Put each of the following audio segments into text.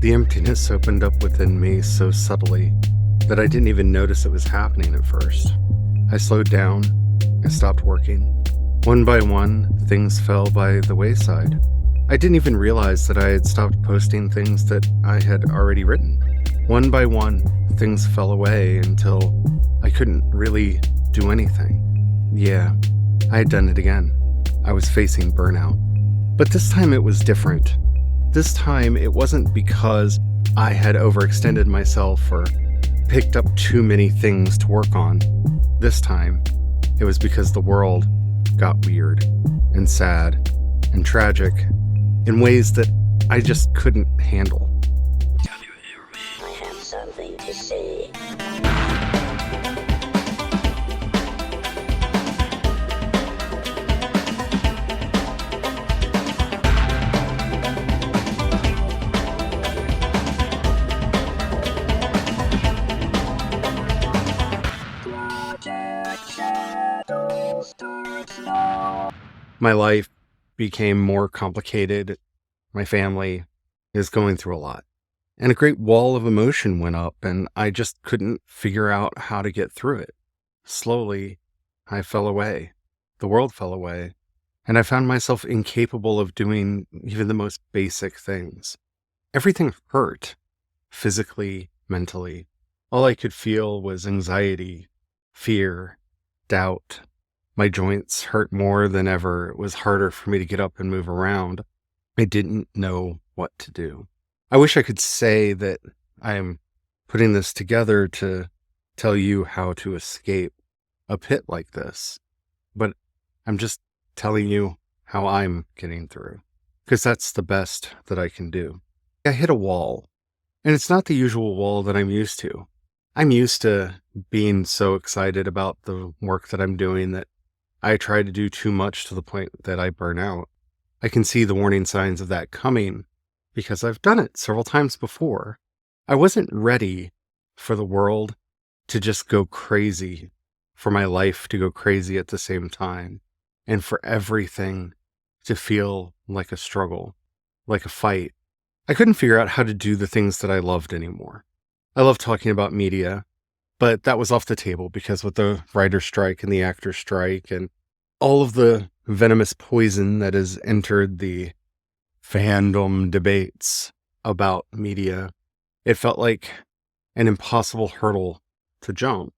The emptiness opened up within me so subtly that I didn't even notice it was happening at first. I slowed down. I stopped working. One by one, things fell by the wayside. I didn't even realize that I had stopped posting things that I had already written. One by one, things fell away until I couldn't really do anything. Yeah, I had done it again. I was facing burnout. But this time it was different. This time it wasn't because I had overextended myself or picked up too many things to work on. This time, it was because the world got weird and sad and tragic in ways that I just couldn't handle. Can you hear me? I have something to say. My life became more complicated. My family is going through a lot. And a great wall of emotion went up, and I just couldn't figure out how to get through it. Slowly, I fell away. The world fell away. And I found myself incapable of doing even the most basic things. Everything hurt, physically, mentally. All I could feel was anxiety, fear, doubt. My joints hurt more than ever. It was harder for me to get up and move around. I didn't know what to do. I wish I could say that I am putting this together to tell you how to escape a pit like this, but I'm just telling you how I'm getting through, because that's the best that I can do. I hit a wall, and it's not the usual wall that I'm used to. I'm used to being so excited about the work that I'm doing that I try to do too much to the point that I burn out. I can see the warning signs of that coming because I've done it several times before. I wasn't ready for the world to just go crazy, for my life to go crazy at the same time, and for everything to feel like a struggle, like a fight. I couldn't figure out how to do the things that I loved anymore. I love talking about media, but that was off the table because with the writer strike and the actor strike and all of the venomous poison that has entered the fandom debates about media, it felt like an impossible hurdle to jump.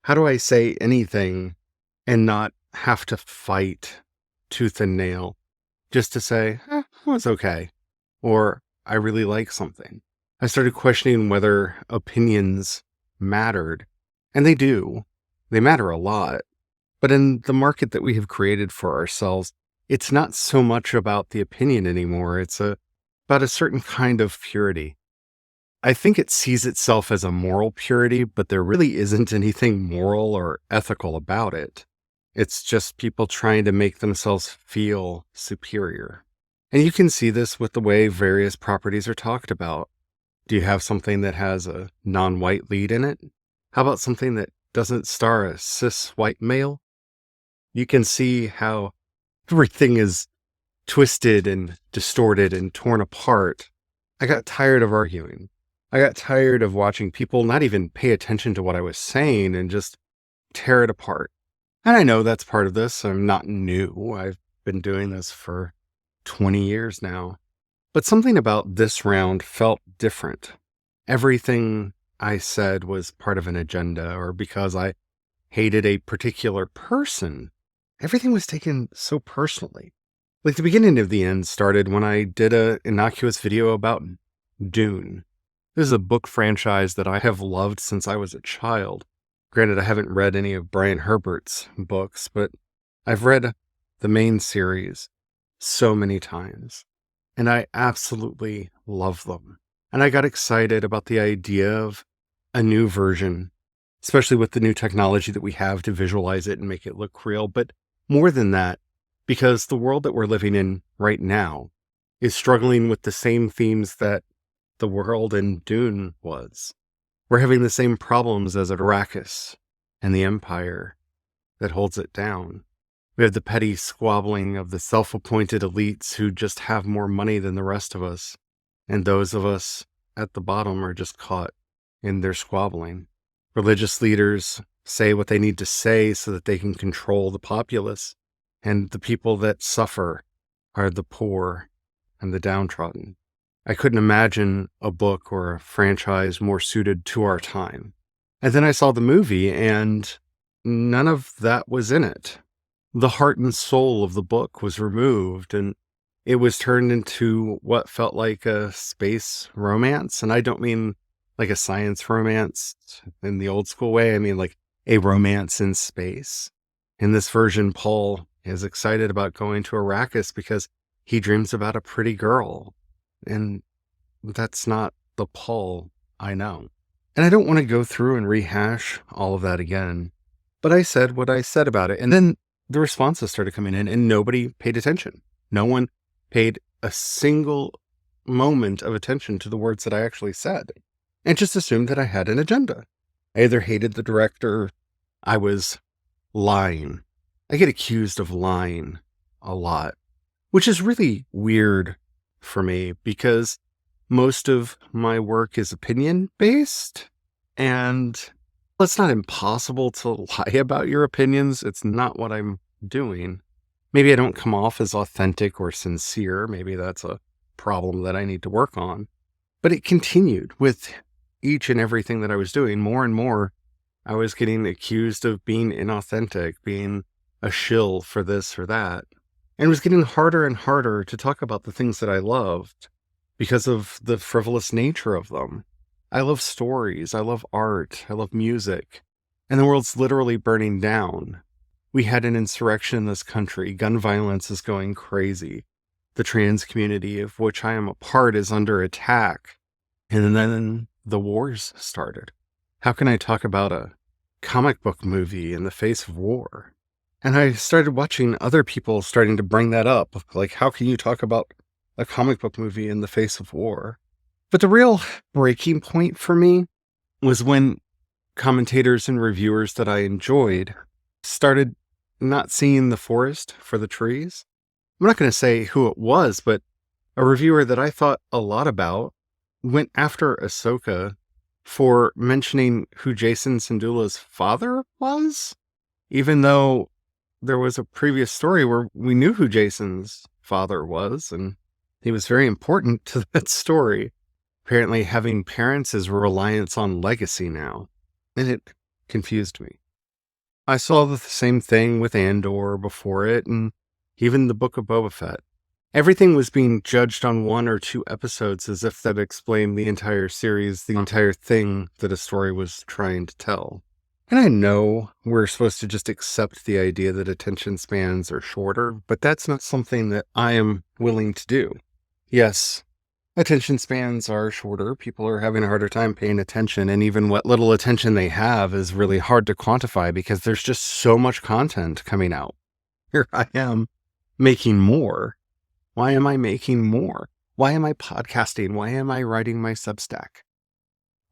How do I say anything and not have to fight tooth and nail just to say, it was okay, or I really like something? I started questioning whether opinions mattered, and they do. They matter a lot. But in the market that we have created for ourselves, it's not so much about the opinion anymore. It's about a certain kind of purity. I think it sees itself as a moral purity, but there really isn't anything moral or ethical about it. It's just people trying to make themselves feel superior. And you can see this with the way various properties are talked about. Do you have something that has a non-white lead in it? How about something that doesn't star a cis white male? You can see how everything is twisted and distorted and torn apart. I got tired of arguing. I got tired of watching people not even pay attention to what I was saying and just tear it apart. And I know that's part of this. I'm not new. I've been doing this for 20 years now. But something about this round felt different. Everything I said was part of an agenda, or because I hated a particular person. Everything was taken so personally. Like the beginning of the end started when I did an innocuous video about Dune. This is a book franchise that I have loved since I was a child. Granted, I haven't read any of Brian Herbert's books, but I've read the main series so many times, and I absolutely love them. And I got excited about the idea of a new version, especially with the new technology that we have to visualize it and make it look real. But more than that, because the world that we're living in right now is struggling with the same themes that the world in Dune was. We're having the same problems as Arrakis and the Empire that holds it down. We have the petty squabbling of the self-appointed elites who just have more money than the rest of us, and those of us at the bottom are just caught in their squabbling. Religious leaders say what they need to say so that they can control the populace, and the people that suffer are the poor and the downtrodden. I couldn't imagine a book or a franchise more suited to our time. And then I saw the movie, and none of that was in it. The heart and soul of the book was removed, and it was turned into what felt like a space romance. And I don't mean like a science romance in the old school way. I mean like a romance in space. In this version, Paul is excited about going to Arrakis because he dreams about a pretty girl. And that's not the Paul I know. And I don't want to go through and rehash all of that again, but I said what I said about it. And then the responses started coming in and nobody paid attention. No one paid a single moment of attention to the words that I actually said and just assumed that I had an agenda. I either hated the director, I was lying. I get accused of lying a lot, which is really weird for me because most of my work is opinion based, and it's not impossible to lie about your opinions. It's not what I'm doing. Maybe I don't come off as authentic or sincere. Maybe that's a problem that I need to work on. But it continued with each and everything that I was doing. More and more, I was getting accused of being inauthentic, being a shill for this or that. And it was getting harder and harder to talk about the things that I loved because of the frivolous nature of them. I love stories. I love art. I love music. And the world's literally burning down. We had an insurrection in this country. Gun violence is going crazy. The trans community, of which I am a part, is under attack. And then the wars started. How can I talk about a comic book movie in the face of war? And I started watching other people starting to bring that up. Like, how can you talk about a comic book movie in the face of war? But the real breaking point for me was when commentators and reviewers that I enjoyed started not seeing the forest for the trees. I'm not going to say who it was, but a reviewer that I thought a lot about went after Ahsoka for mentioning who Jason Syndulla's father was, even though there was a previous story where we knew who Jason's father was, and he was very important to that story. Apparently having parents is a reliance on legacy now, and it confused me. I saw the same thing with Andor before it, and even the Book of Boba Fett. Everything was being judged on 1 or 2 episodes as if that explained the entire series, the entire thing that a story was trying to tell. And I know we're supposed to just accept the idea that attention spans are shorter, but that's not something that I am willing to do. Yes, attention spans are shorter. People are having a harder time paying attention, and even what little attention they have is really hard to quantify because there's just so much content coming out. Here I am making more. Why am I making more? Why am I podcasting? Why am I writing my Substack?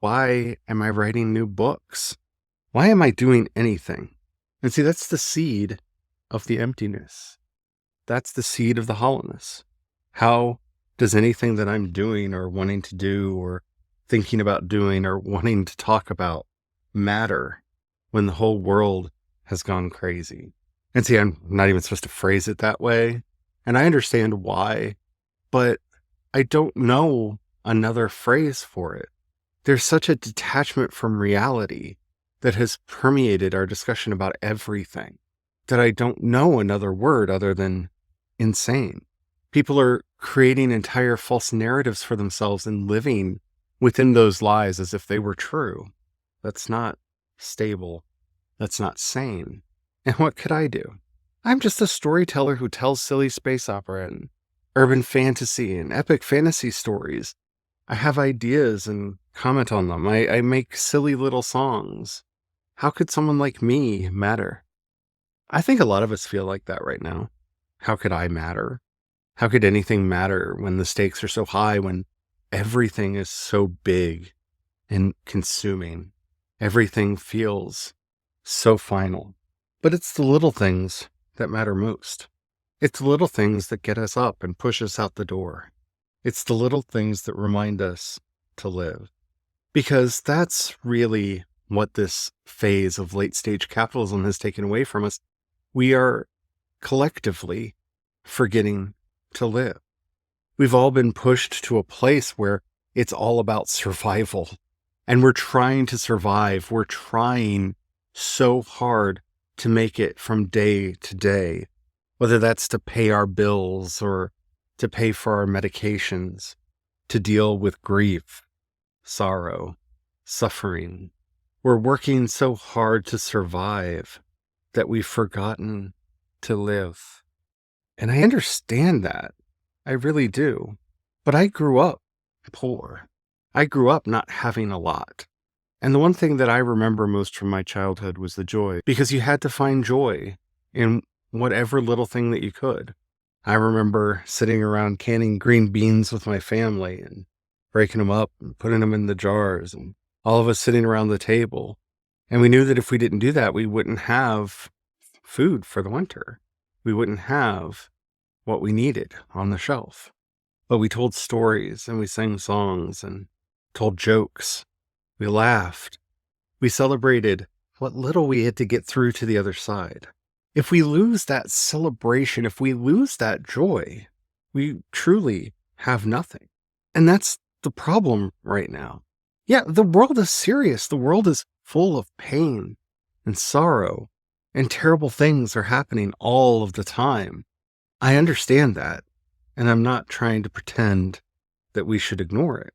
Why am I writing new books? Why am I doing anything? And see, that's the seed of the emptiness. That's the seed of the hollowness. How does anything that I'm doing or wanting to do or thinking about doing or wanting to talk about matter when the whole world has gone crazy? And see, I'm not even supposed to phrase it that way. And I understand why, but I don't know another phrase for it. There's such a detachment from reality that has permeated our discussion about everything that I don't know another word other than insane. People are creating entire false narratives for themselves and living within those lies as if they were true. That's not stable. That's not sane. And what could I do? I'm just a storyteller who tells silly space opera and urban fantasy and epic fantasy stories. I have ideas and comment on them. I make silly little songs. How could someone like me matter? I think a lot of us feel like that right now. How could I matter? How could anything matter when the stakes are so high, when everything is so big and consuming? Everything feels so final. But it's the little things that matter most. It's the little things that get us up and push us out the door. It's the little things that remind us to live. Because that's really what this phase of late stage capitalism has taken away from us. We are collectively forgetting to live. We've all been pushed to a place where it's all about survival. And we're trying to survive. We're trying so hard to make it from day to day, whether that's to pay our bills or to pay for our medications, to deal with grief, sorrow, suffering. We're working so hard to survive that we've forgotten to live. And I understand that. I really do. But I grew up poor. I grew up not having a lot. And the one thing that I remember most from my childhood was the joy, because you had to find joy in whatever little thing that you could. I remember sitting around canning green beans with my family and breaking them up and putting them in the jars, and all of us sitting around the table. And we knew that if we didn't do that, we wouldn't have food for the winter. We wouldn't have what we needed on the shelf. But we told stories and we sang songs and told jokes. We laughed. We celebrated what little we had to get through to the other side. If we lose that celebration, if we lose that joy, we truly have nothing. And that's the problem right now. Yeah, the world is serious. The world is full of pain and sorrow, and terrible things are happening all of the time. I understand that, and I'm not trying to pretend that we should ignore it.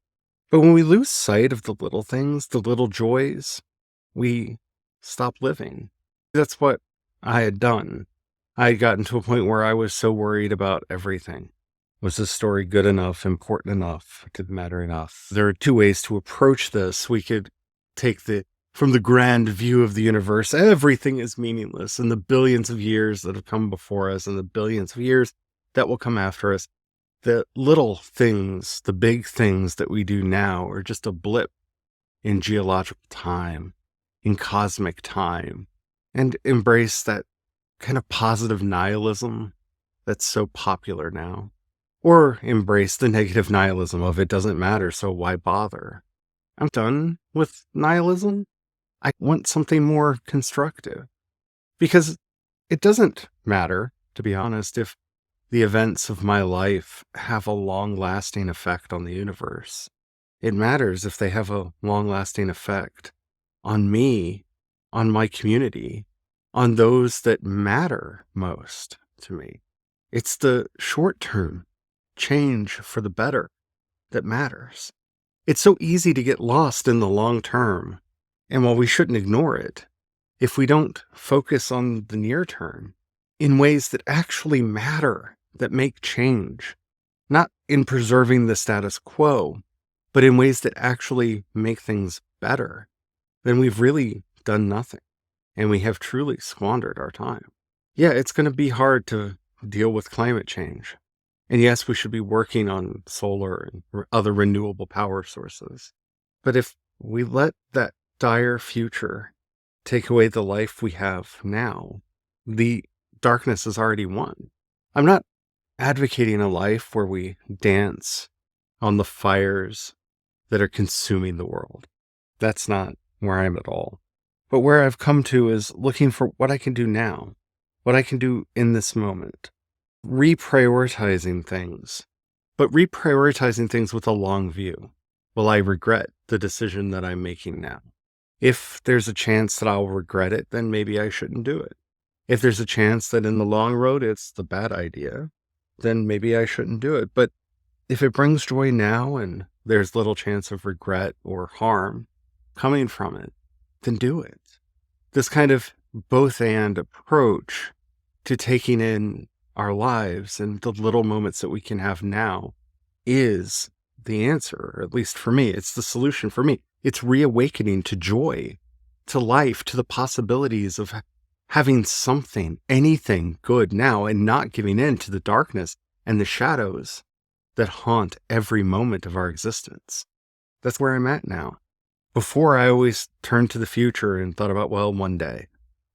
But when we lose sight of the little things, the little joys, we stop living. That's what I had done. I had gotten to a point where I was so worried about everything. Was this story good enough, important enough, did it matter enough? There are two ways to approach this. We could take from the grand view of the universe, everything is meaningless, and the billions of years that have come before us and the billions of years that will come after us. The little things, the big things that we do now are just a blip in geological time, in cosmic time, and embrace that kind of positive nihilism that's so popular now. Or embrace the negative nihilism of it doesn't matter, so why bother? I'm done with nihilism. I want something more constructive. Because it doesn't matter, to be honest, if the events of my life have a long-lasting effect on the universe. It matters if they have a long-lasting effect on me, on my community, on those that matter most to me. It's the short-term change for the better that matters. It's so easy to get lost in the long term, and while we shouldn't ignore it, if we don't focus on the near term in ways that actually matter, that make change, not in preserving the status quo, but in ways that actually make things better, then we've really done nothing, and we have truly squandered our time. Yeah, it's going to be hard to deal with climate change. And yes, we should be working on solar and other renewable power sources. But if we let that dire future take away the life we have now, the darkness is already won. I'm not advocating a life where we dance on the fires that are consuming the world. That's not where I am at all. But where I've come to is looking for what I can do now, what I can do in this moment. Reprioritizing things, but reprioritizing things with a long view. Will I regret the decision that I'm making now? If there's a chance that I'll regret it, then maybe I shouldn't do it. If there's a chance that in the long road it's the bad idea, then maybe I shouldn't do it. But if it brings joy now and there's little chance of regret or harm coming from it, then do it. This kind of both and approach to taking in our lives and the little moments that we can have now is the answer, or at least for me, it's the solution for me. It's reawakening to joy, to life, to the possibilities of having something, anything good now, and not giving in to the darkness and the shadows that haunt every moment of our existence. That's where I'm at now. Before, I always turned to the future and thought about, well, one day.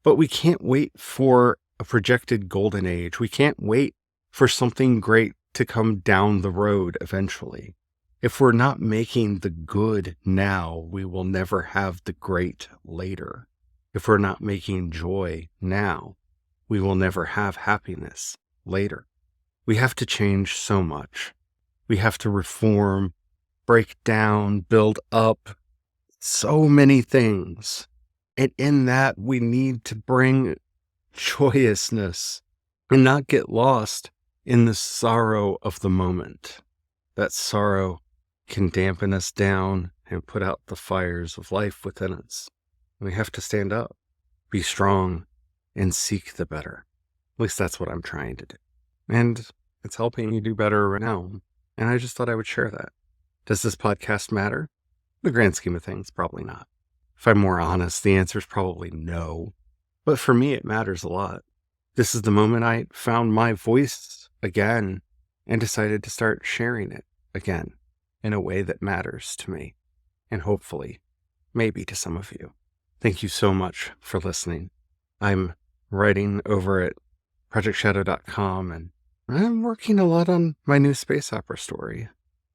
But we can't wait for a projected golden age. We can't wait for something great to come down the road eventually. If we're not making the good now, we will never have the great later. If we're not making joy now, we will never have happiness later. We have to change so much. We have to reform, break down, build up, so many things. And in that, we need to bring joyousness and not get lost in the sorrow of the moment. That sorrow can dampen us down and put out the fires of life within us. We have to stand up, be strong, and seek the better. At least that's what I'm trying to do. And it's helping me do better right now. And I just thought I would share that. Does this podcast matter? In the grand scheme of things, probably not. If I'm more honest, the answer is probably no. But for me, it matters a lot. This is the moment I found my voice again and decided to start sharing it again in a way that matters to me and hopefully, maybe to some of you. Thank you so much for listening. I'm writing over at projectshadow.com and I'm working a lot on my new space opera story.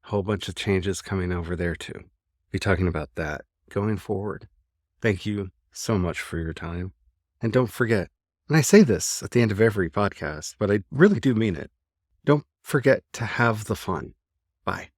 A whole bunch of changes coming over there too. Be talking about that going forward. Thank you so much for your time. And don't forget, and I say this at the end of every podcast, but I really do mean it. Don't forget to have the fun. Bye.